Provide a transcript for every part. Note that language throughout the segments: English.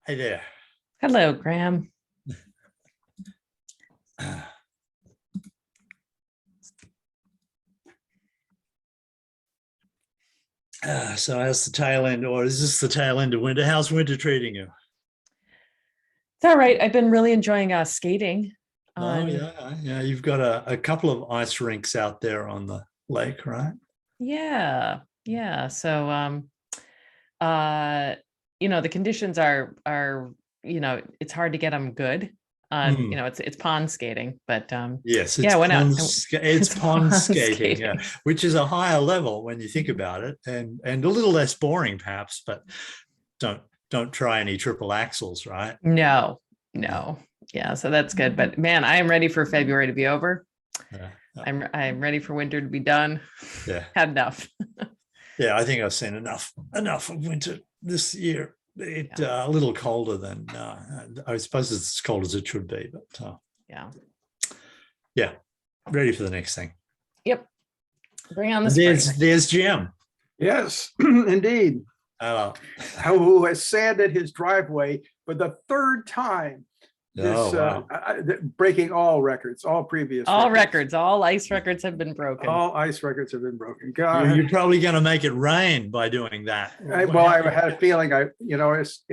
Hey there. Hello, Graham. So how's the tail end, or is this the tail end of winter? How's winter treating you? It's all right. I've been really enjoying skating. Oh yeah. You've got a couple of ice rinks out there on the lake, right? Yeah. So the conditions are it's hard to get them good. It's pond skating, but yes, yeah, went out. It's pond skating, skating. yeah, which is a higher level when you think about it, and a little less boring perhaps, but don't try any triple axels, right? No. Yeah, so that's good. But man, I am ready for February to be over. Yeah. I'm ready for winter to be done. Yeah. Had enough. Yeah, I think I've seen enough of winter this year. A little colder than I suppose it's as cold as it should be, but yeah, ready for the next thing. Yep. Bring on the spring. There's Jim. Yes, indeed. Hello. Who has sanded his driveway for the third time. Breaking all records, all previous records. All ice records have been broken. All ice records have been broken. God, you're probably going to make it rain by doing that. I had a feeling it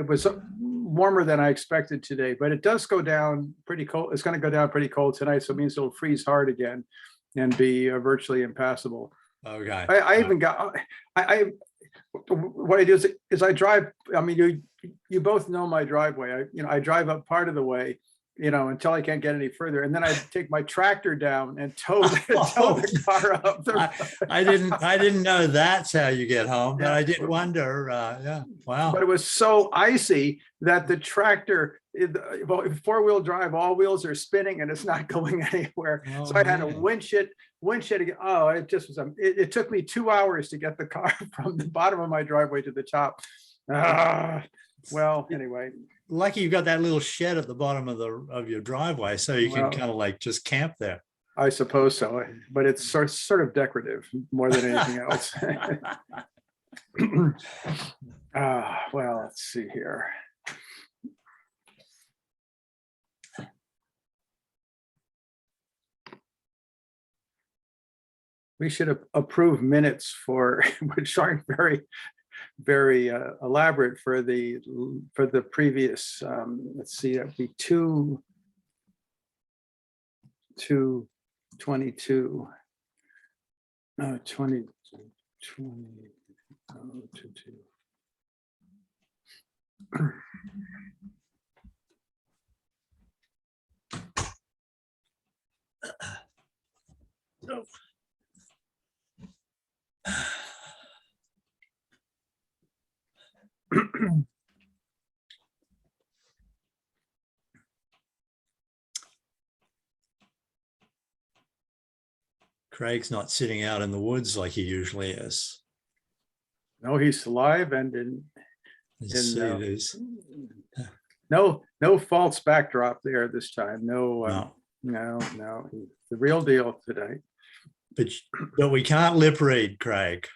was warmer than I expected today, but it does go down pretty cold. It's going to go down pretty cold tonight, so it means it'll freeze hard again and be virtually impassable. Okay. What I do is I drive. I mean, you both know my driveway. I drive up part of the way, until I can't get any further, and then I take my tractor down and tow the car up. I didn't know that's how you get home, but I did wonder. Yeah, wow. But it was so icy that the tractor, four-wheel drive, all wheels are spinning and it's not going anywhere. So I had to winch it again. Oh, it just was. It took me 2 hours to get the car from the bottom of my driveway to the top. Well, anyway. Lucky you've got that little shed at the bottom of your driveway, so you can kind of like just camp there. I suppose so, but it's sort of decorative more than anything else. Well, let's see here. We should approve minutes which aren't very elaborate for the previous. Let's see, that'd be 2/22. 20. No. Craig's not sitting out in the woods like he usually is. No, he's alive and no false backdrop there this time. No. The real deal today. But we can't lip read, Craig.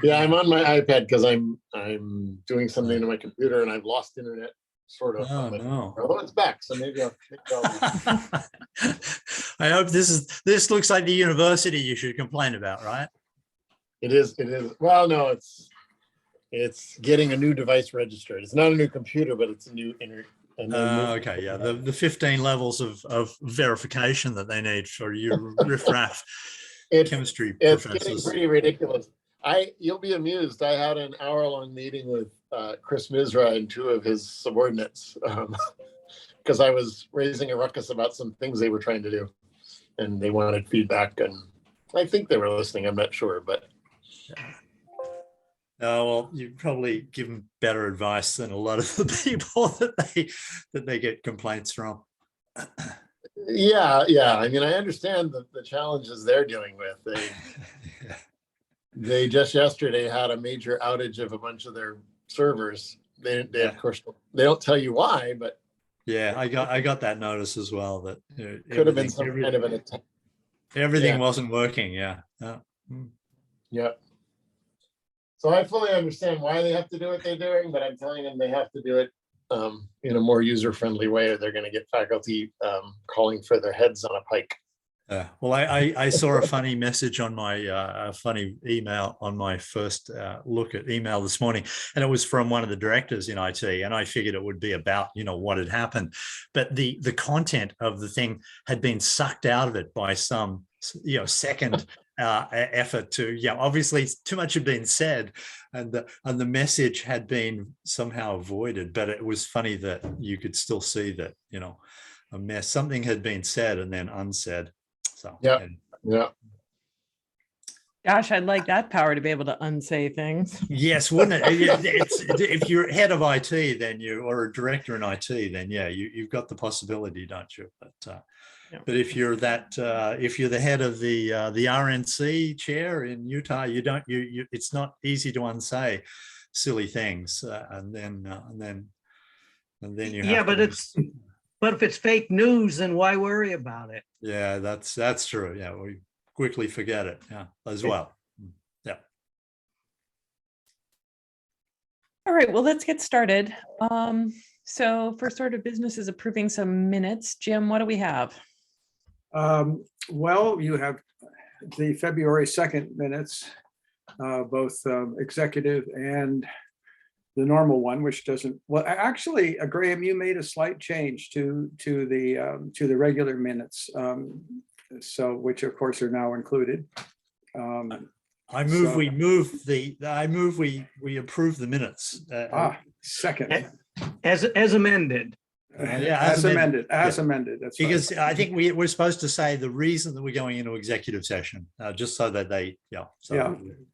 Yeah, I'm on my iPad because I'm doing something to my computer and I've lost internet, sort of. Oh no! Although it's back, so maybe I'll. I hope this looks like the university you should complain about, right? It is. Well, no, it's getting a new device registered. It's not a new computer, but it's a new okay, yeah, the 15 levels of verification that they need for your riffraff chemistry professors. It's getting pretty ridiculous. You'll be amused. I had an hour-long meeting with Chris Misra and two of his subordinates because I was raising a ruckus about some things they were trying to do, and they wanted feedback. And I think they were listening. I'm not sure, but. Yeah. Oh, well, you probably give them better advice than a lot of the people that they get complaints from. Yeah. I mean, I understand the challenges they're dealing with. They just yesterday had a major outage of a bunch of their servers. They of course, they don't tell you why, but yeah, I got that notice as well, that could have been some kind of an attack. Everything wasn't working. Yeah. Yeah. So I fully understand why they have to do what they're doing, but I'm telling them they have to do it in a more user-friendly way, or they're going to get faculty calling for their heads on a pike. Well, I saw a funny message on my funny email on my first look at email this morning, and it was from one of the directors in IT, and I figured it would be about what had happened, but the content of the thing had been sucked out of it by some second effort to obviously too much had been said, and the message had been somehow avoided. But it was funny that you could still see that a mess, something had been said and then unsaid. So yeah. Gosh, I'd like that power to be able to unsay things. Yes, wouldn't it? If you're head of IT, then or a director in IT, then you've got the possibility, don't you? But if you're if you're the head of the RNC chair in Utah, you don't. It's not easy to unsay silly things, and then you have but if it's fake news, then why worry about it? Yeah, that's true. Yeah, we quickly forget it. Yeah, as well. Yeah. All right, well, let's get started. So first order of business is approving some minutes. Jim, what do we have? Well, you have the February 2nd minutes, both executive and the normal one, which doesn't. Well, actually, Graham, you made a slight change to the regular minutes, so which of course are now included. I move we approve the minutes. Second. As amended. As amended. That's because right. I think we're supposed to say the reason that we're going into executive session, just so that they,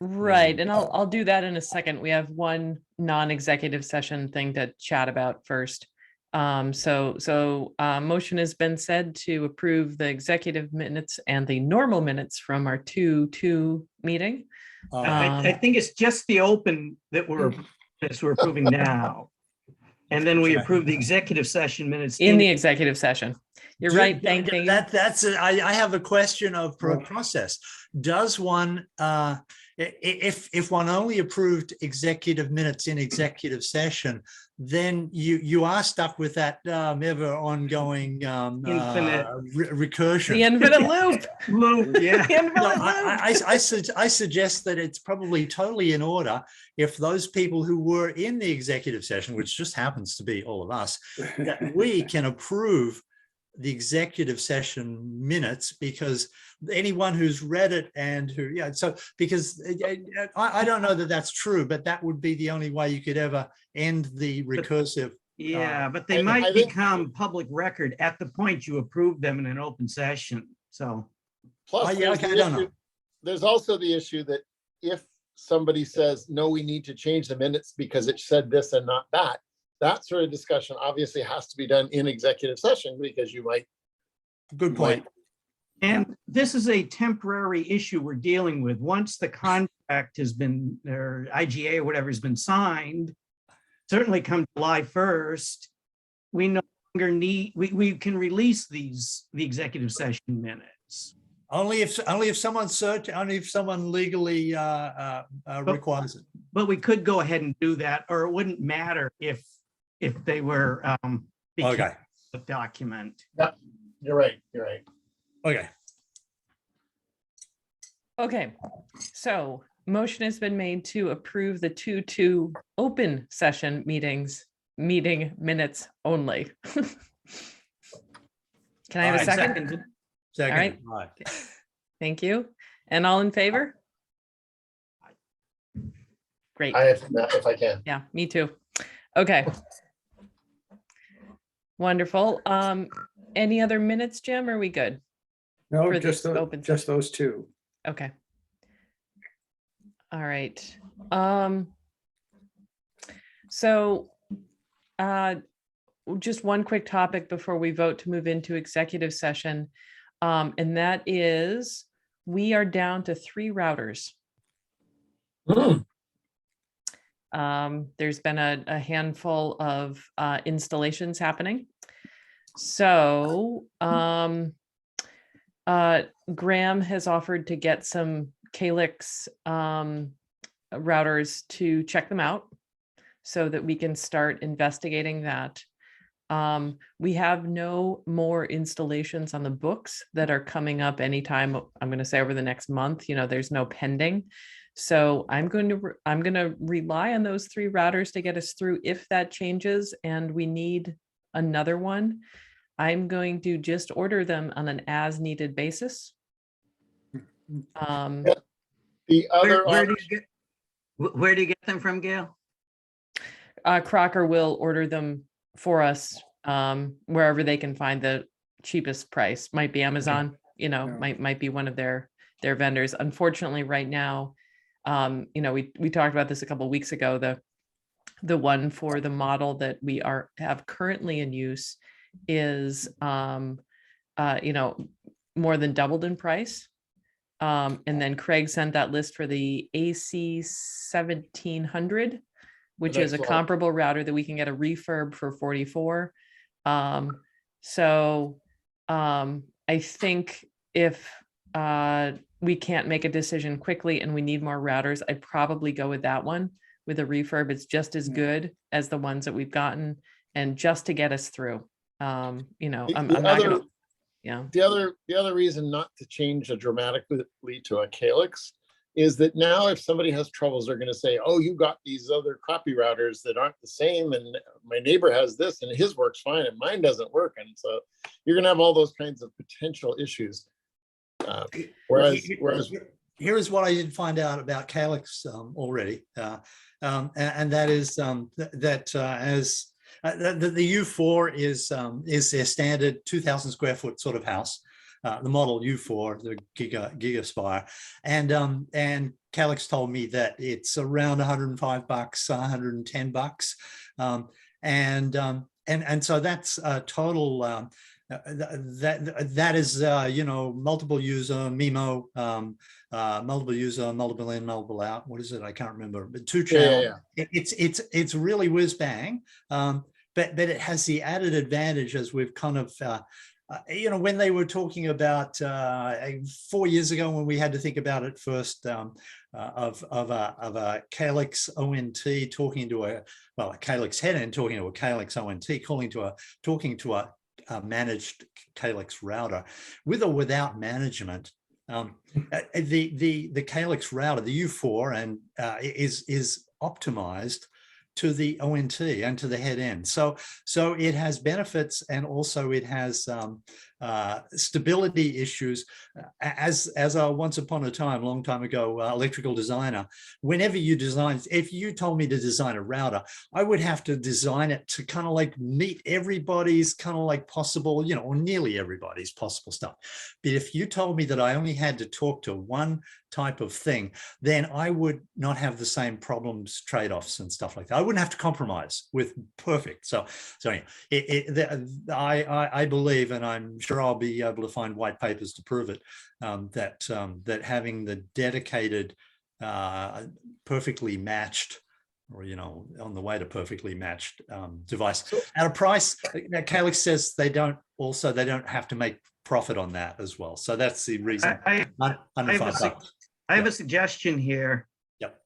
Right, and I'll do that in a second. We have one non-executive session thing to chat about first. So motion has been said to approve the executive minutes and the normal minutes from our 2-2 meeting. I think it's just the open that we're approving now. And then we approve the executive session minutes in the executive session. You're right. Thank you. I have a question of process. Does one, if one only approved executive minutes in executive session, then you are stuck with that ever ongoing recursion. The infinite loop. Yeah. I suggest that it's probably totally in order if those people who were in the executive session, which just happens to be all of us, that we can approve the executive session minutes, because anyone who's read it and who, because I don't know that that's true, but that would be the only way you could ever end the recursive. But they might become public record at the point you approve them in an open session. So plus there's also the issue that if somebody says, no, we need to change the minutes because it said this and not that, that sort of discussion obviously has to be done in executive session, because you might. Good point. And this is a temporary issue we're dealing with. Once the contract has been, or IGA or whatever has been signed, certainly come July 1st, we no longer need, we can release the executive session minutes. Only if someone legally requires it. But we could go ahead and do that, or it wouldn't matter if they were okay. The document. Yeah, you're right. Okay, so motion has been made to approve the 2-2 open session meeting minutes only. Can I have a second? Second. All right. Thank you. And all in favor? Great. If I can. Yeah, me too. Okay. Wonderful. Any other minutes, Jim? Are we good? No, for just those two. Okay. All right. So just one quick topic before we vote to move into executive session. And that is, we are down to 3 routers. There's been a handful of installations happening. So Graham has offered to get some Calyx routers to check them out so that we can start investigating that. We have no more installations on the books that are coming up anytime, I'm going to say over the next month. There's no pending. So I'm going to rely on those 3 routers to get us through. If that changes and we need another one, I'm going to just order them on an as needed basis. The other Where do you get them from, Gail? Crocker will order them for us wherever they can find the cheapest price. Might be Amazon, might be one of their vendors. Unfortunately, right now, we talked about this a couple of weeks ago. The one for the model that we have currently in use is more than doubled in price. And then Craig sent that list for the AC 1700, which is a comparable router that we can get a refurb for 44. So I think if we can't make a decision quickly and we need more routers, I'd probably go with that one with a refurb. It's just as good as the ones that we've gotten, and just to get us through. I'm not gonna. Yeah. The other reason not to change dramatically to a Calyx is that now if somebody has troubles, they're going to say, oh, you got these other copy routers that aren't the same, and my neighbor has this and his works fine and mine doesn't work. And so you're going to have all those kinds of potential issues. Whereas here's what I did find out about Calyx already. And that is the U4 is their standard 2,000 square foot sort of house. The model U4, the Gigaspire, and Calyx told me that it's around $105, $110, and so that's a total. That is multiple user MIMO, multiple user, multiple in, multiple out. What is it? I can't remember. But 2 channel. Yeah. It's really whiz bang, but it has the added advantage, as we've kind of. When they were talking about 4 years ago, when we had to think about it first, of a Calyx ONT talking to a Calyx head end talking to a Calyx ONT, talking to a managed Calyx router, with or without management. The Calyx router, the U4, and is optimized to the ONT and to the head end. So it has benefits, and also it has stability issues. As a once upon a time, long time ago, electrical designer, whenever you design, if you told me to design a router, I would have to design it to kind of like meet everybody's kind of like possible, or nearly everybody's possible stuff. But if you told me that I only had to talk to one type of thing, then I would not have the same problems, trade-offs and stuff like that. I wouldn't have to compromise with perfect. So I believe, and I'm sure I'll be able to find white papers to prove it, that having the dedicated, perfectly matched, or on the way to perfectly matched device at a price. Calyx says they don't have to make profit on that as well. So that's the reason. I have a suggestion here. Yep.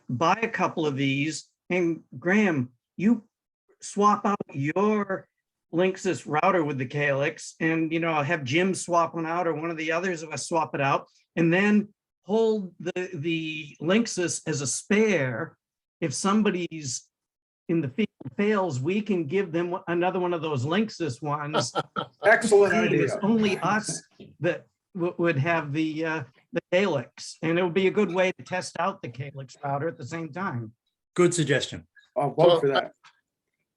Buy a couple of these, and Graham, you swap out your Linksys router with the Calyx, and I'll have Jim swap one out, or one of the others of us swap it out, and then hold the Linksys as a spare. If somebody's in the field fails, we can give them another one of those Linksys ones. Excellent idea. It's only us that would have the Calyx, and it would be a good way to test out the Calyx router at the same time. Good suggestion. I'll vote for that.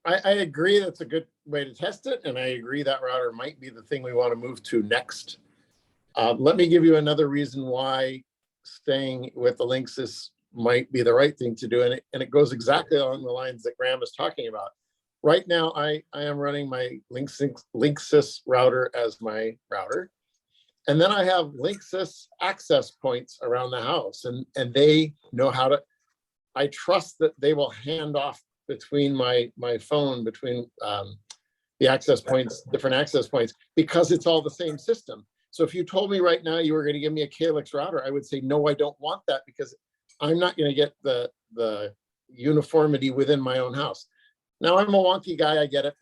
I agree that's a good way to test it, and I agree that router might be the thing we want to move to next. Let me give you another reason why staying with the Linksys might be the right thing to do, and it goes exactly along the lines that Graham is talking about. Right now, I am running my Linksys router as my router, And then I have Linksys access points around the house, and they know how to, I trust that they will hand off between my phone, between the access points, different access points, because it's all the same system. So if you told me right now you were going to give me a Calyx router, I would say, no, I don't want that, because I'm not going to get the uniformity within my own house. Now, I'm a wonky guy, I get it,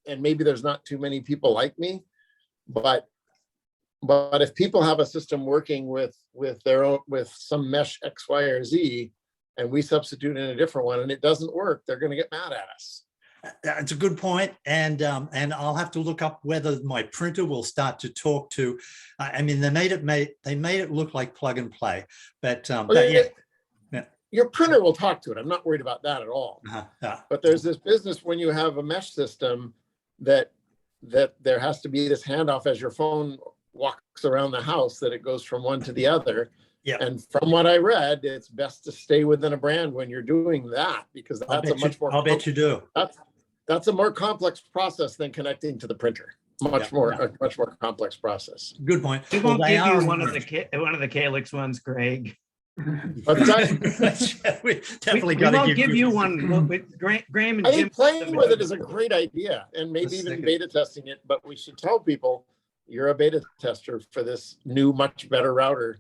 and maybe there's not too many people like me, but if people have a system working with their own, with some mesh X, Y, or Z, and we substitute in a different one and it doesn't work, they're going to get mad at us. It's a good point, and I'll have to look up whether my printer will start to talk to. I mean, they made it look like plug and play, but yeah. Your printer will talk to it. I'm not worried about that at all. But there's this business when you have a mesh system that there has to be this handoff as your phone walks around the house, that it goes from one to the other. Yeah. And from what I read, it's best to stay within a brand when you're doing that, because that's a much more. I'll bet you do. That's a more complex process than connecting to the printer. A much more complex process. Good point. We won't give you one of the Calyx ones, Greg. But we definitely we got to won't give you one. With Graham and I Jim. think playing with it is a great idea, and maybe even beta testing it, but we should tell people you're a beta tester for this new, much better router.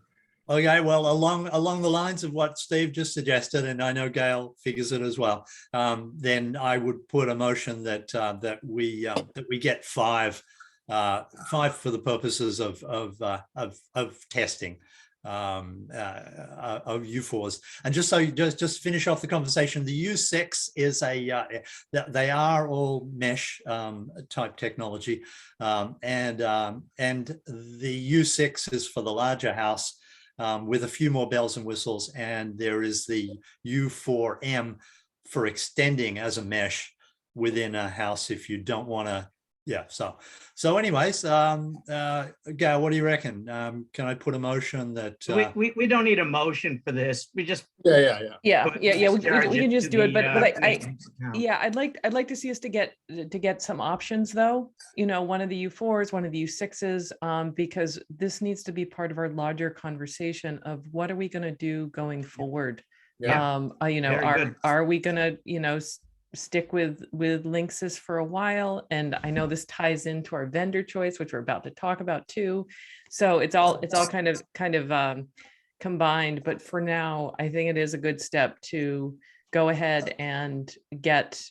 Okay, well, along the lines of what Steve just suggested, and I know Gail figures it as well, then I would put a motion that we get five for the purposes of testing of U4s. And just so you just finish off the conversation, the U6 is they are all mesh type technology, and the U6 is for the larger house, with a few more bells and whistles, and there is the U4M for extending as a mesh within a house if you don't want to. Yeah. So anyways, Gail, what do you reckon? Can I put a motion that We don't need a motion for this. We just Yeah. We can just do it, but I I'd like to see us to get some options though. You know, one of the U4s, one of the U6s, because this needs to be part of our larger conversation of what are we going to do going forward. Yeah. Are we going to stick with Linksys for a while? And I know this ties into our vendor choice, which we're about to talk about too. So it's all kind of combined. But for now, I think it is a good step to go ahead and get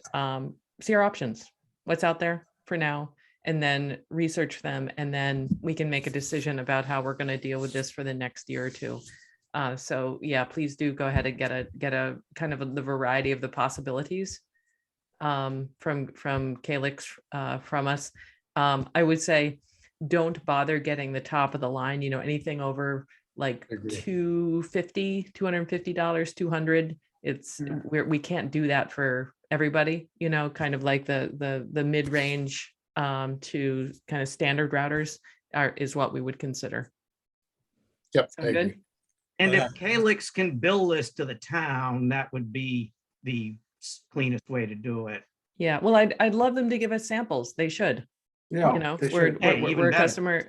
see our options, what's out there for now, and then research them, and then we can make a decision about how we're going to deal with this for the next year or two. So yeah, please do go ahead and get a kind of the variety of the possibilities from Calyx, from us. I would say don't bother getting the top of the line, anything over like $250, $200, we can't do that for everybody, kind of like the mid-range to kind of standard routers is what we would consider. Yep. Sound good? And if Calyx can bill this to the town, that would be the cleanest way to do it. Yeah, well, I'd love them to give us samples. They should. Yeah, we're a customer.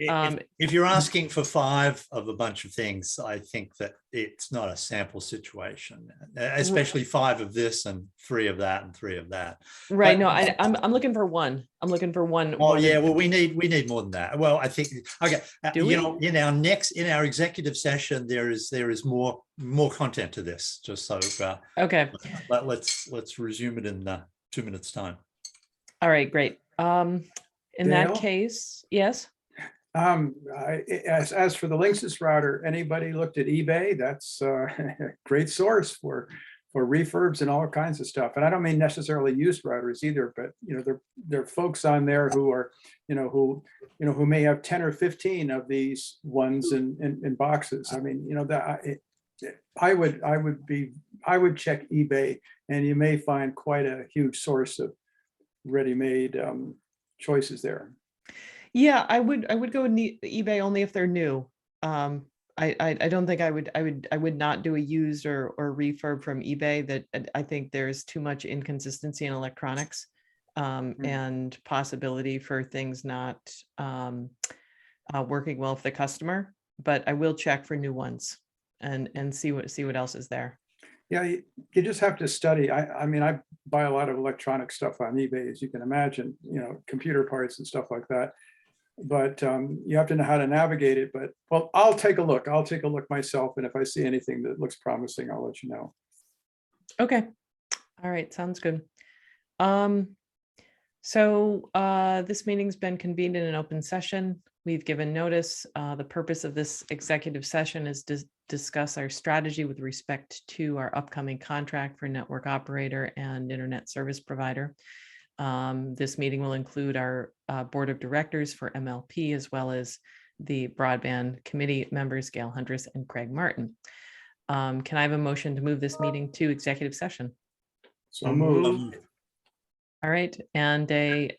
If you're asking for 5 of a bunch of things, I think that it's not a sample situation, especially 5 of this and 3 of that and 3 of that. Right. No, I'm looking for one. I'm looking for one. Oh yeah. Well, we need more than that. Well, I think, okay. In our executive session, there is more content to this, just so, okay. Let's resume it in 2 minutes time. All right, great. In that case, yes. As for the Linksys router, anybody looked at eBay? That's a great source for refurbs and all kinds of stuff. And I don't mean necessarily used routers either, but there are folks on there who are, who may have 10 or 15 of these ones in boxes. I mean, I would check eBay, and you may find quite a huge source of ready-made choices there. Yeah, I would go with eBay only if they're new. I don't think I would not do a used or refurb from eBay. That I think there's too much inconsistency in electronics, and possibility for things not working well for the customer, but I will check for new ones and see what else is there. Yeah, you just have to study. I mean, I buy a lot of electronic stuff on eBay, as you can imagine, computer parts and stuff like that. But you have to know how to navigate it. But well, I'll take a look. I'll take a look myself. And if I see anything that looks promising, I'll let you know. Okay. All right. Sounds good. So this meeting's been convened in an open session. We've given notice. The purpose of this executive session is to discuss our strategy with respect to our upcoming contract for network operator and internet service provider. This meeting will include our board of directors for MLP, as well as the broadband committee members, Gail Huntress and Craig Martin. Can I have a motion to move this meeting to executive session? So moved. All right, and a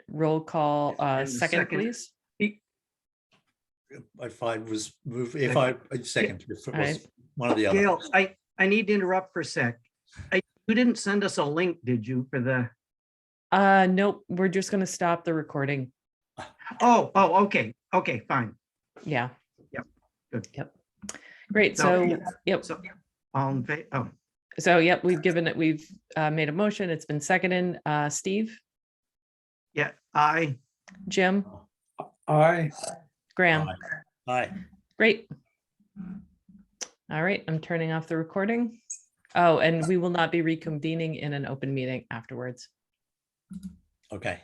roll call And second, please. If I was moved, if I second, if it All was right. one or the other. Gail, I need to interrupt for a sec. You didn't send us a link, did you, for the? Nope, we're just gonna stop the recording. Oh, okay, fine. Yeah. Yep, good. Yep. Great, So, so, yeah. yep. So, all in favor, oh, So, yep, we've made a motion. It's been seconded. Steve, yeah, aye. Jim, Aye. Graham. Aye. Great. All right, I'm turning off the recording. Oh, and we will not be reconvening in an open meeting afterwards. Okay.